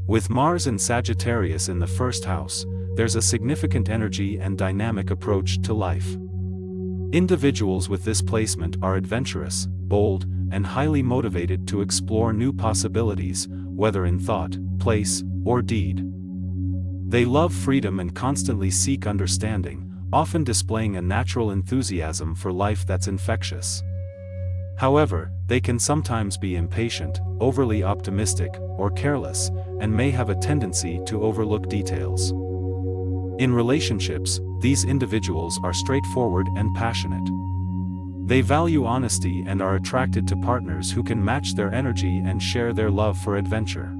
With Mars and Sagittarius in the first house, there's a significant energy and dynamic approach to life. Individuals with this placement are adventurous, bold, and highly motivated to explore new possibilities, whether in thought, place, or deed. They love freedom and constantly seek understanding, often displaying a natural enthusiasm for life that's infectious. However, they can sometimes be impatient, overly optimistic, or careless, and may have a tendency to overlook details. In relationships, these individuals are straightforward and passionate. They value honesty and are attracted to partners who can match their energy and share their love for adventure.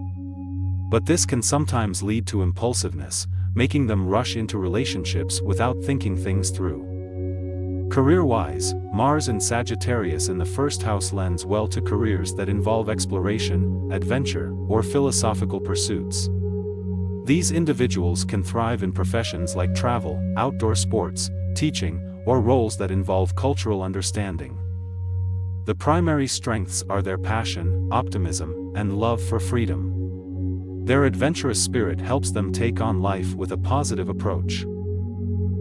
But this can sometimes lead to impulsiveness, making them rush into relationships without thinking things through. Career-wise, Mars and Sagittarius in the first house lends well to careers that involve exploration, adventure, or philosophical pursuits. These individuals can thrive in professions like travel, outdoor sports, teaching, or roles that involve cultural understanding. The primary strengths are their passion, optimism, and love for freedom. Their adventurous spirit helps them take on life with a positive approach.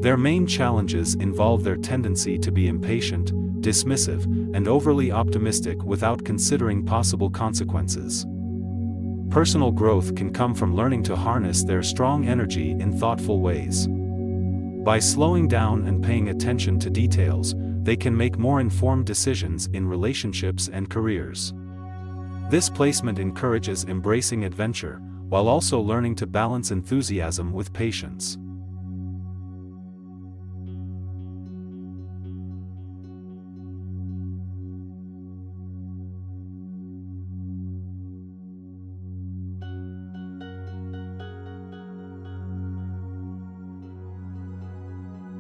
Their main challenges involve their tendency to be impatient, dismissive, and overly optimistic without considering possible consequences. Personal growth can come from learning to harness their strong energy in thoughtful ways. By slowing down and paying attention to details, they can make more informed decisions in relationships and careers. This placement encourages embracing adventure, while also learning to balance enthusiasm with patience.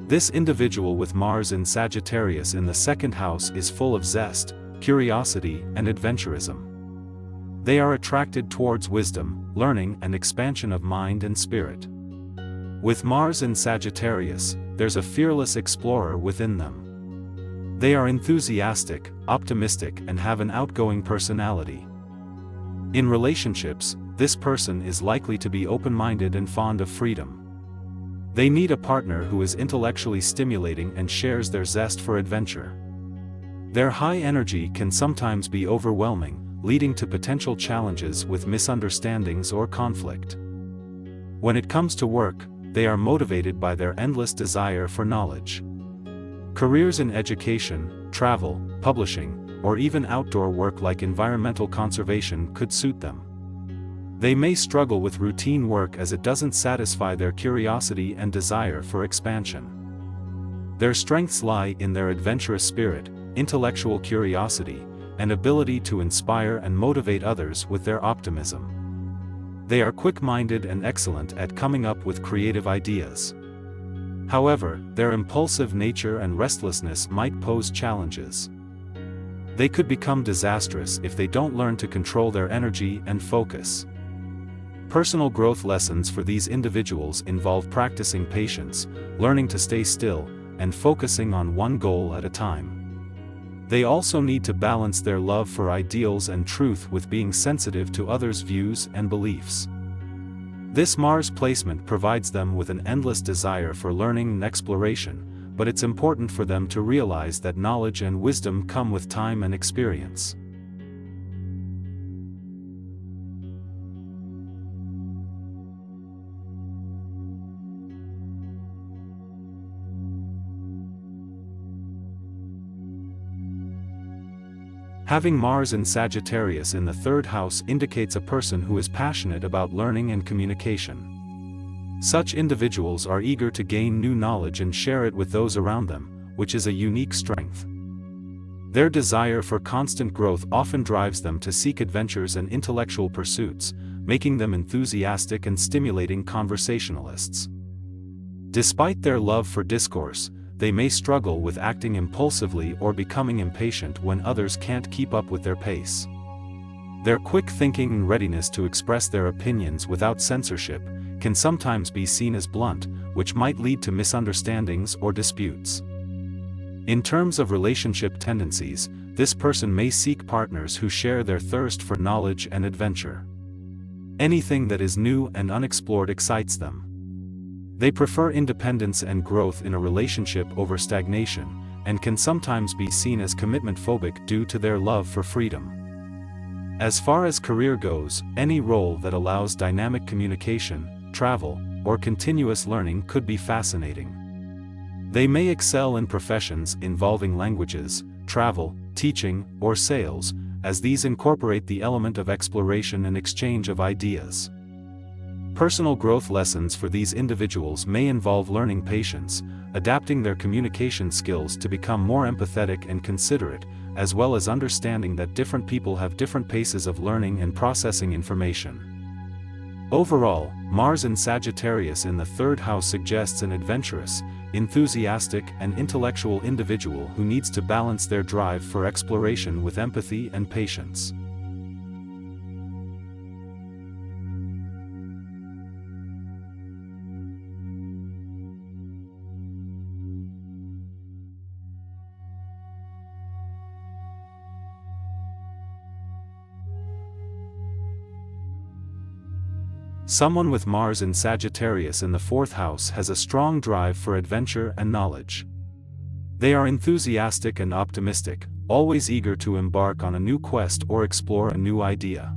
This individual with Mars in Sagittarius in the second house is full of zest, curiosity, and adventurism. They are attracted towards wisdom, learning, and expansion of mind and spirit. With Mars in Sagittarius, there's a fearless explorer within them. They are enthusiastic, optimistic, and have an outgoing personality. In relationships, this person is likely to be open-minded and fond of freedom. They need a partner who is intellectually stimulating and shares their zest for adventure. Their high energy can sometimes be overwhelming, leading to potential challenges with misunderstandings or conflict. When it comes to work, they are motivated by their endless desire for knowledge. Careers in education, travel, publishing, or even outdoor work like environmental conservation could suit them. They may struggle with routine work as it doesn't satisfy their curiosity and desire for expansion. Their strengths lie in their adventurous spirit, intellectual curiosity, and ability to inspire and motivate others with their optimism. They are quick-minded and excellent at coming up with creative ideas. However, their impulsive nature and restlessness might pose challenges. They could become disastrous if they don't learn to control their energy and focus. Personal growth lessons for these individuals involve practicing patience, learning to stay still, and focusing on one goal at a time. They also need to balance their love for ideals and truth with being sensitive to others' views and beliefs. This Mars placement provides them with an endless desire for learning and exploration, but it's important for them to realize that knowledge and wisdom come with time and experience. Having Mars in Sagittarius in the third house indicates a person who is passionate about learning and communication. Such individuals are eager to gain new knowledge and share it with those around them, which is a unique strength. Their desire for constant growth often drives them to seek adventures and intellectual pursuits, making them enthusiastic and stimulating conversationalists. Despite their love for discourse, they may struggle with acting impulsively or becoming impatient when others can't keep up with their pace. Their quick thinking and readiness to express their opinions without censorship can sometimes be seen as blunt, which might lead to misunderstandings or disputes. In terms of relationship tendencies, this person may seek partners who share their thirst for knowledge and adventure. Anything that is new and unexplored excites them. They prefer independence and growth in a relationship over stagnation, and can sometimes be seen as commitment phobic due to their love for freedom. As far as career goes, any role that allows dynamic communication, travel, or continuous learning could be fascinating. They may excel in professions involving languages, travel, teaching, or sales, as these incorporate the element of exploration and exchange of ideas. Personal growth lessons for these individuals may involve learning patience, adapting their communication skills to become more empathetic and considerate, as well as understanding that different people have different paces of learning and processing information. Overall, Mars in Sagittarius in the third house suggests an adventurous, enthusiastic, and intellectual individual who needs to balance their drive for exploration with empathy and patience. Someone with Mars in Sagittarius in the fourth house has a strong drive for adventure and knowledge. They are enthusiastic and optimistic, always eager to embark on a new quest or explore a new idea.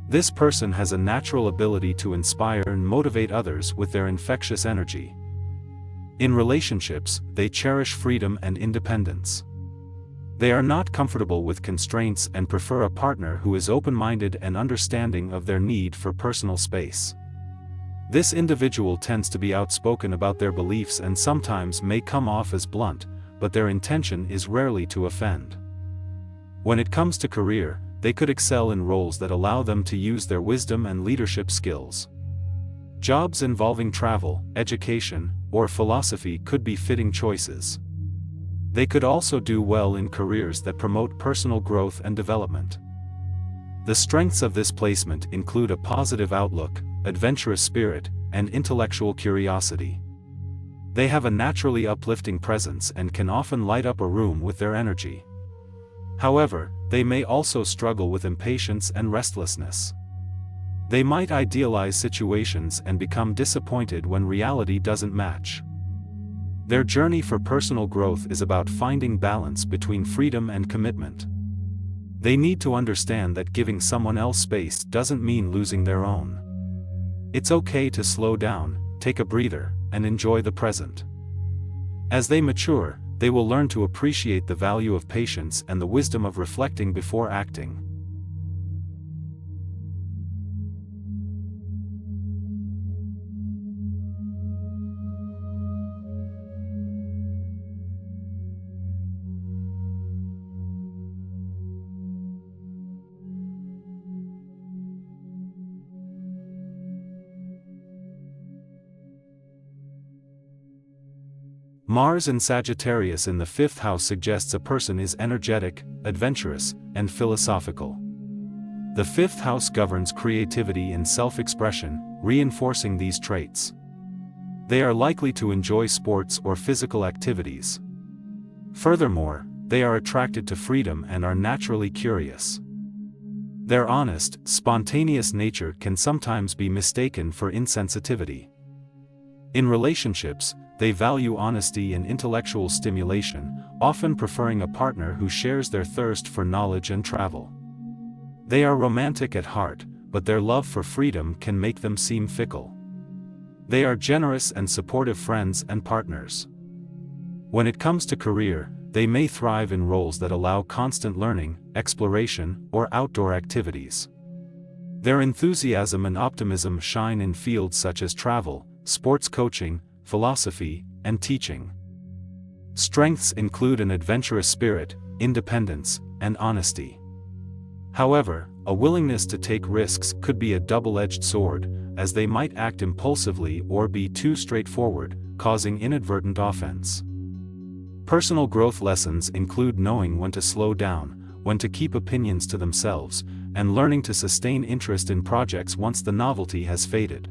This person has a natural ability to inspire and motivate others with their infectious energy. In relationships, they cherish freedom and independence. They are not comfortable with constraints and prefer a partner who is open-minded and understanding of their need for personal space. This individual tends to be outspoken about their beliefs and sometimes may come off as blunt, but their intention is rarely to offend. When it comes to career, they could excel in roles that allow them to use their wisdom and leadership skills. Jobs involving travel, education, or philosophy could be fitting choices. They could also do well in careers that promote personal growth and development. The strengths of this placement include a positive outlook, adventurous spirit, and intellectual curiosity. They have a naturally uplifting presence and can often light up a room with their energy. However, they may also struggle with impatience and restlessness. They might idealize situations and become disappointed when reality doesn't match. Their journey for personal growth is about finding balance between freedom and commitment. They need to understand that giving someone else space doesn't mean losing their own. It's okay to slow down, take a breather, and enjoy the present. As they mature, they will learn to appreciate the value of patience and the wisdom of reflecting before acting. Mars in Sagittarius in the fifth house suggests a person is energetic, adventurous, and philosophical. The fifth house governs creativity and self-expression, reinforcing these traits. They are likely to enjoy sports or physical activities. Furthermore, they are attracted to freedom and are naturally curious. Their honest, spontaneous nature can sometimes be mistaken for insensitivity. In relationships, they value honesty and intellectual stimulation, often preferring a partner who shares their thirst for knowledge and travel. They are romantic at heart, but their love for freedom can make them seem fickle. They are generous and supportive friends and partners. When it comes to career, they may thrive in roles that allow constant learning, exploration, or outdoor activities. Their enthusiasm and optimism shine in fields such as travel, sports coaching, philosophy, and teaching. Strengths include an adventurous spirit, independence, and honesty. However, a willingness to take risks could be a double-edged sword, as they might act impulsively or be too straightforward, causing inadvertent offense. Personal growth lessons include knowing when to slow down, when to keep opinions to themselves, and learning to sustain interest in projects once the novelty has faded.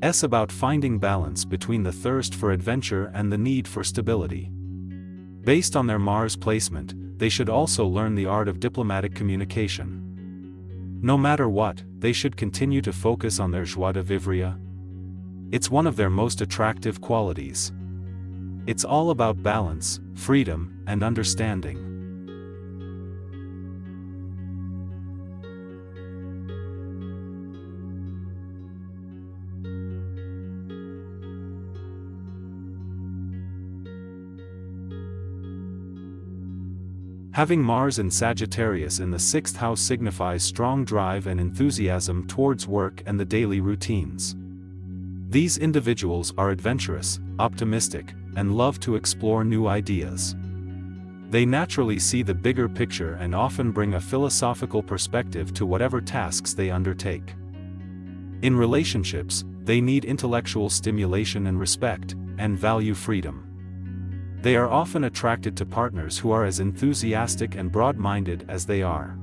It's about finding balance between the thirst for adventure and the need for stability. Based on their Mars placement, they should also learn the art of diplomatic communication. No matter what, they should continue to focus on their joie de vivre. It's one of their most attractive qualities. It's all about balance, freedom, and understanding. Having Mars in Sagittarius in the 6th house signifies strong drive and enthusiasm towards work and the daily routines. These individuals are adventurous, optimistic, and love to explore new ideas. They naturally see the bigger picture and often bring a philosophical perspective to whatever tasks they undertake. In relationships, they need intellectual stimulation and respect, and value freedom. They are often attracted to partners who are as enthusiastic and broad-minded as they are.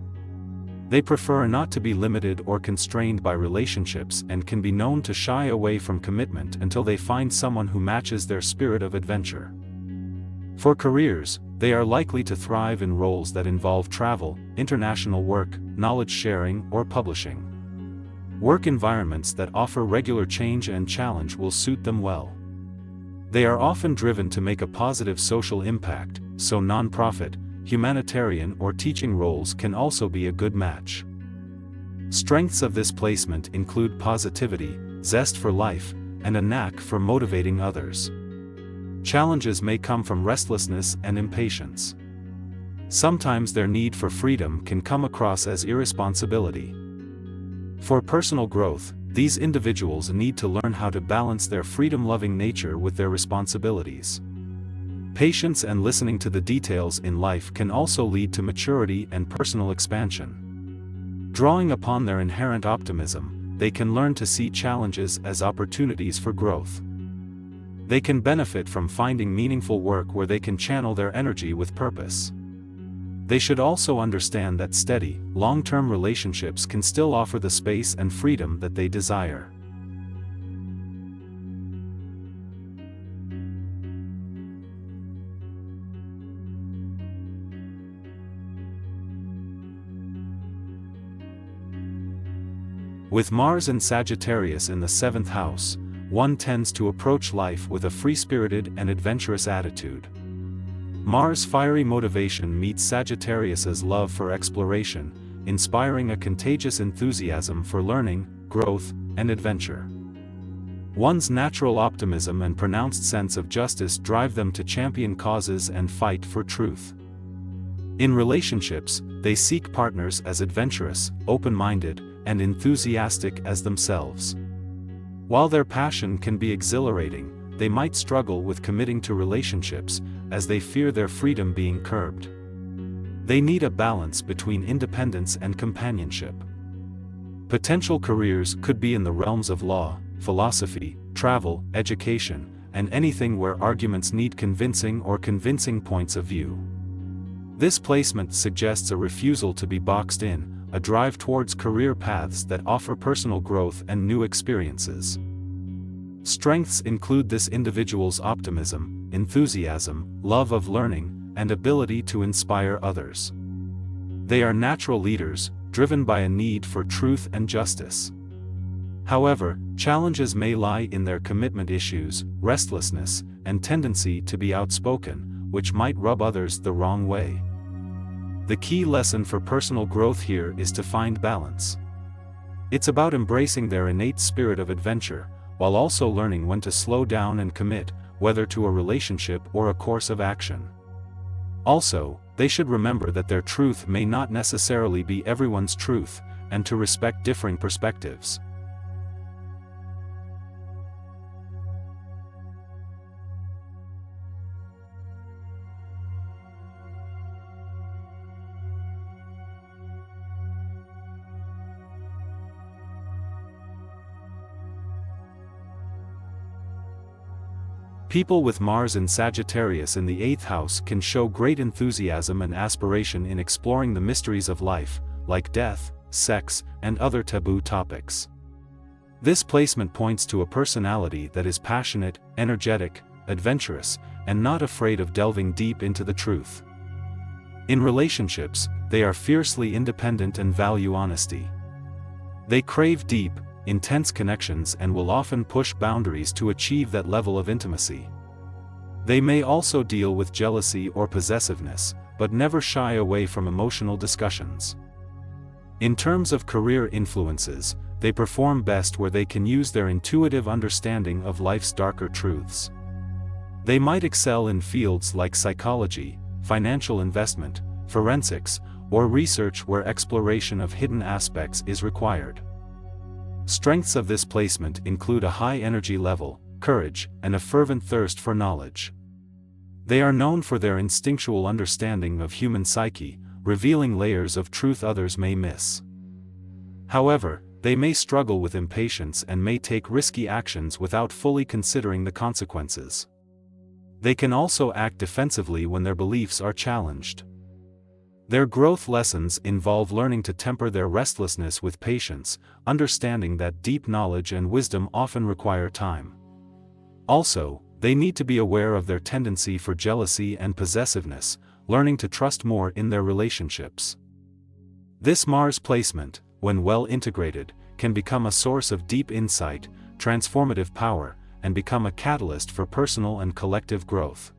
They prefer not to be limited or constrained by relationships and can be known to shy away from commitment until they find someone who matches their spirit of adventure. For careers, they are likely to thrive in roles that involve travel, international work, knowledge sharing, or publishing. Work environments that offer regular change and challenge will suit them well. They are often driven to make a positive social impact, so nonprofit, humanitarian or teaching roles can also be a good match. Strengths of this placement include positivity, zest for life, and a knack for motivating others. Challenges may come from restlessness and impatience. Sometimes their need for freedom can come across as irresponsibility. For personal growth, these individuals need to learn how to balance their freedom-loving nature with their responsibilities. Patience and listening to the details in life can also lead to maturity and personal expansion. Drawing upon their inherent optimism, they can learn to see challenges as opportunities for growth. They can benefit from finding meaningful work where they can channel their energy with purpose. They should also understand that steady, long-term relationships can still offer the space and freedom that they desire. With Mars and Sagittarius in the 7th house, one tends to approach life with a free-spirited and adventurous attitude. Mars' fiery motivation meets Sagittarius's love for exploration, inspiring a contagious enthusiasm for learning, growth, and adventure. One's natural optimism and pronounced sense of justice drive them to champion causes and fight for truth. In relationships, they seek partners as adventurous, open-minded, and enthusiastic as themselves. While their passion can be exhilarating, they might struggle with committing to relationships, as they fear their freedom being curbed. They need a balance between independence and companionship. Potential careers could be in the realms of law, philosophy, travel, education, and anything where arguments need convincing or convincing points of view. This placement suggests a refusal to be boxed in, a drive towards career paths that offer personal growth and new experiences. Strengths include this individual's optimism, enthusiasm, love of learning, and ability to inspire others. They are natural leaders, driven by a need for truth and justice. However, challenges may lie in their commitment issues, restlessness, and tendency to be outspoken, which might rub others the wrong way. The key lesson for personal growth here is to find balance. It's about embracing their innate spirit of adventure, while also learning when to slow down and commit, whether to a relationship or a course of action. Also, they should remember that their truth may not necessarily be everyone's truth, and to respect differing perspectives. People with Mars and Sagittarius in the 8th house can show great enthusiasm and aspiration in exploring the mysteries of life, like death, sex, and other taboo topics. This placement points to a personality that is passionate, energetic, adventurous, and not afraid of delving deep into the truth. In relationships, they are fiercely independent and value honesty. They crave deep, intense connections and will often push boundaries to achieve that level of intimacy. They may also deal with jealousy or possessiveness, but never shy away from emotional discussions. In terms of career influences, they perform best where they can use their intuitive understanding of life's darker truths. They might excel in fields like psychology, financial investment, forensics, or research where exploration of hidden aspects is required. Strengths of this placement include a high energy level, courage, and a fervent thirst for knowledge. They are known for their instinctual understanding of human psyche, revealing layers of truth others may miss. However, they may struggle with impatience and may take risky actions without fully considering the consequences. They can also act defensively when their beliefs are challenged. Their growth lessons involve learning to temper their restlessness with patience, understanding that deep knowledge and wisdom often require time. Also, they need to be aware of their tendency for jealousy and possessiveness, learning to trust more in their relationships. This Mars placement, when well integrated, can become a source of deep insight, transformative power, and become a catalyst for personal and collective growth.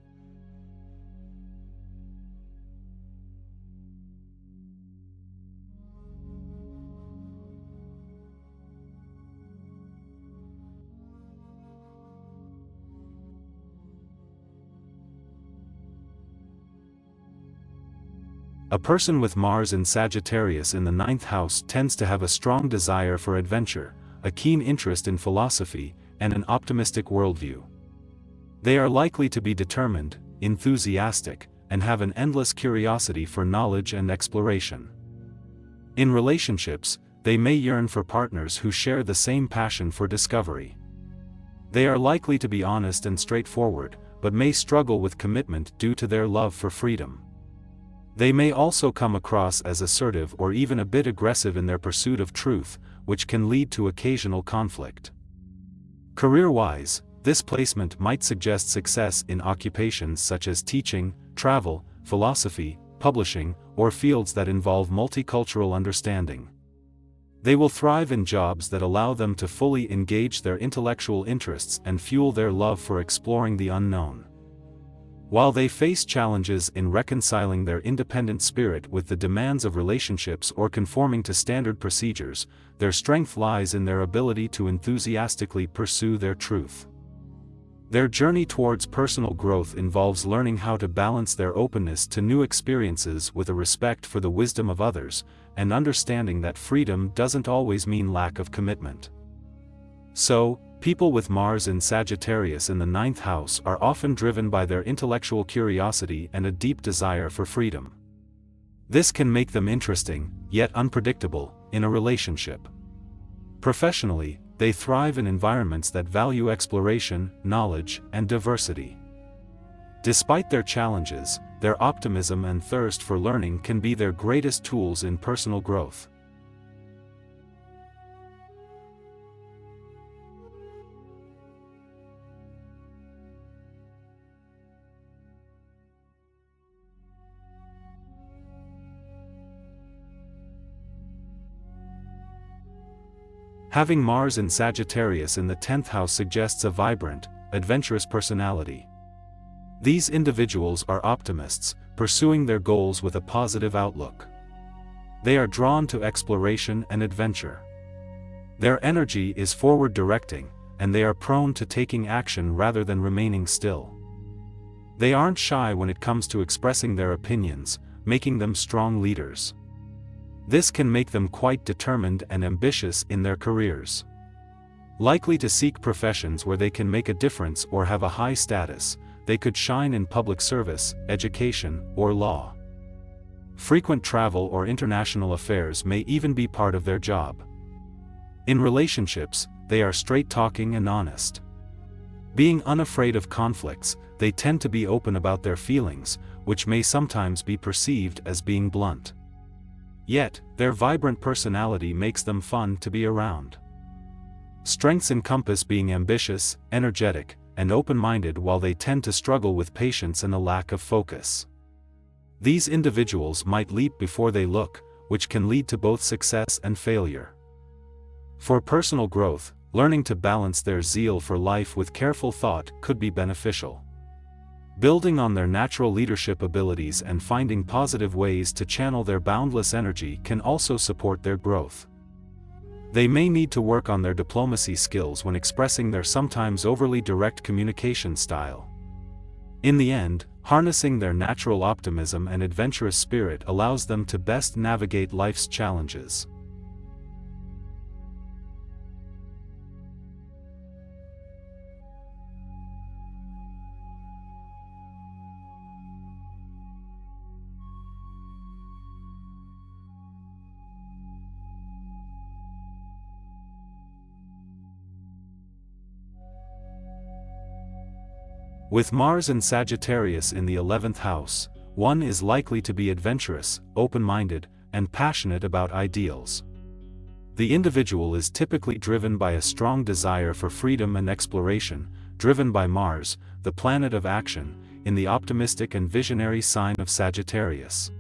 A person with Mars in Sagittarius in the 9th house tends to have a strong desire for adventure, a keen interest in philosophy, and an optimistic worldview. They are likely to be determined, enthusiastic, and have an endless curiosity for knowledge and exploration. In relationships, they may yearn for partners who share the same passion for discovery. They are likely to be honest and straightforward, but may struggle with commitment due to their love for freedom. They may also come across as assertive or even a bit aggressive in their pursuit of truth, which can lead to occasional conflict. Career-wise, this placement might suggest success in occupations such as teaching, travel, philosophy, publishing, or fields that involve multicultural understanding. They will thrive in jobs that allow them to fully engage their intellectual interests and fuel their love for exploring the unknown. While they face challenges in reconciling their independent spirit with the demands of relationships or conforming to standard procedures, their strength lies in their ability to enthusiastically pursue their truth. Their journey towards personal growth involves learning how to balance their openness to new experiences with a respect for the wisdom of others, and understanding that freedom doesn't always mean lack of commitment. So, people with Mars in Sagittarius in the 9th house are often driven by their intellectual curiosity and a deep desire for freedom. This can make them interesting, yet unpredictable, in a relationship. Professionally, they thrive in environments that value exploration, knowledge, and diversity. Despite their challenges, their optimism and thirst for learning can be their greatest tools in personal growth. Having Mars in Sagittarius in the 10th house suggests a vibrant, adventurous personality. These individuals are optimists, pursuing their goals with a positive outlook. They are drawn to exploration and adventure. Their energy is forward-directing, and they are prone to taking action rather than remaining still. They aren't shy when it comes to expressing their opinions, making them strong leaders. This can make them quite determined and ambitious in their careers. Likely to seek professions where they can make a difference or have a high status, they could shine in public service, education, or law. Frequent travel or international affairs may even be part of their job. In relationships, they are straight-talking and honest. Being unafraid of conflicts, they tend to be open about their feelings, which may sometimes be perceived as being blunt. Yet, their vibrant personality makes them fun to be around. Strengths encompass being ambitious, energetic, and open-minded, while they tend to struggle with patience and a lack of focus. These individuals might leap before they look, which can lead to both success and failure. For personal growth, learning to balance their zeal for life with careful thought could be beneficial. Building on their natural leadership abilities and finding positive ways to channel their boundless energy can also support their growth. They may need to work on their diplomacy skills when expressing their sometimes overly direct communication style. In the end, harnessing their natural optimism and adventurous spirit allows them to best navigate life's challenges. With Mars and Sagittarius in the 11th house, one is likely to be adventurous, open-minded, and passionate about ideals. The individual is typically driven by a strong desire for freedom and exploration, driven by Mars, the planet of action, in the optimistic and visionary sign of Sagittarius.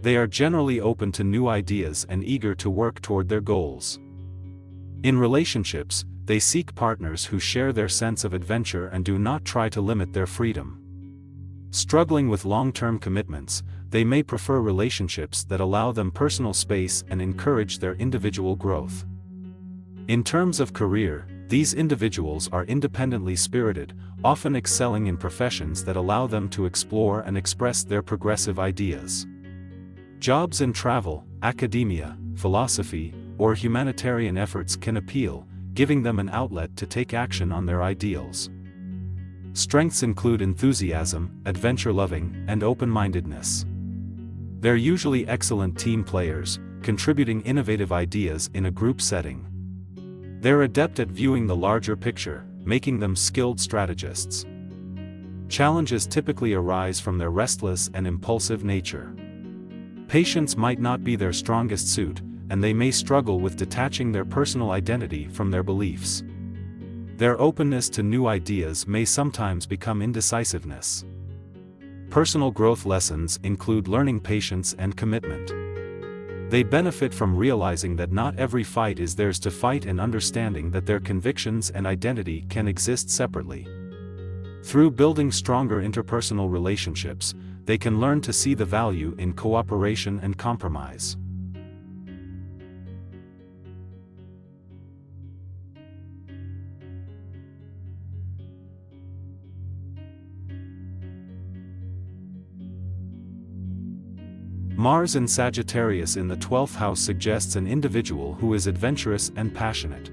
They are generally open to new ideas and eager to work toward their goals. In relationships, they seek partners who share their sense of adventure and do not try to limit their freedom. Struggling with long-term commitments, they may prefer relationships that allow them personal space and encourage their individual growth. In terms of career, these individuals are independently spirited, often excelling in professions that allow them to explore and express their progressive ideas. Jobs in travel, academia, philosophy, or humanitarian efforts can appeal, giving them an outlet to take action on their ideals. Strengths include enthusiasm, adventure-loving, and open-mindedness. They're usually excellent team players, contributing innovative ideas in a group setting. They're adept at viewing the larger picture, making them skilled strategists. Challenges typically arise from their restless and impulsive nature. Patience might not be their strongest suit, and they may struggle with detaching their personal identity from their beliefs. Their openness to new ideas may sometimes become indecisiveness. Personal growth lessons include learning patience and commitment. They benefit from realizing that not every fight is theirs to fight and understanding that their convictions and identity can exist separately. Through building stronger interpersonal relationships, they can learn to see the value in cooperation and compromise. Mars in Sagittarius in the 12th house suggests an individual who is adventurous and passionate.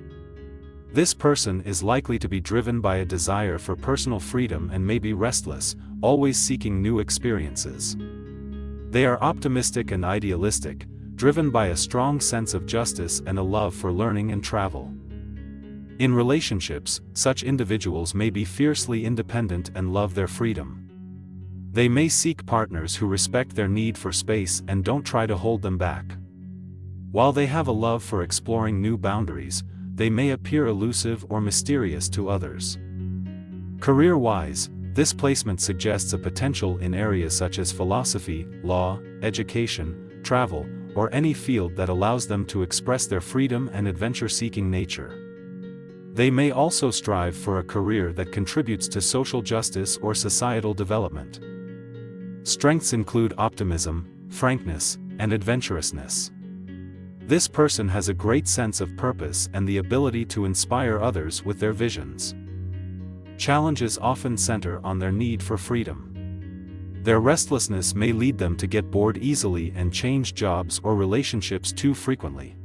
This person is likely to be driven by a desire for personal freedom and may be restless, always seeking new experiences. They are optimistic and idealistic, driven by a strong sense of justice and a love for learning and travel. In relationships, such individuals may be fiercely independent and love their freedom. They may seek partners who respect their need for space and don't try to hold them back. While they have a love for exploring new boundaries, they may appear elusive or mysterious to others. Career-wise, this placement suggests a potential in areas such as philosophy, law, education, travel, or any field that allows them to express their freedom and adventure-seeking nature. They may also strive for a career that contributes to social justice or societal development. Strengths include optimism, frankness, and adventurousness. This person has a great sense of purpose and the ability to inspire others with their visions. Challenges often center on their need for freedom. Their restlessness may lead them to get bored easily and change jobs or relationships too frequently.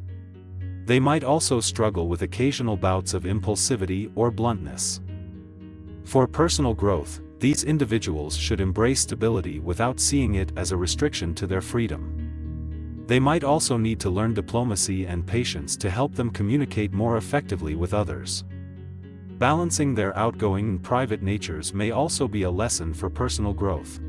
They might also struggle with occasional bouts of impulsivity or bluntness. For personal growth, these individuals should embrace stability without seeing it as a restriction to their freedom. They might also need to learn diplomacy and patience to help them communicate more effectively with others. Balancing their outgoing and private natures may also be a lesson for personal growth.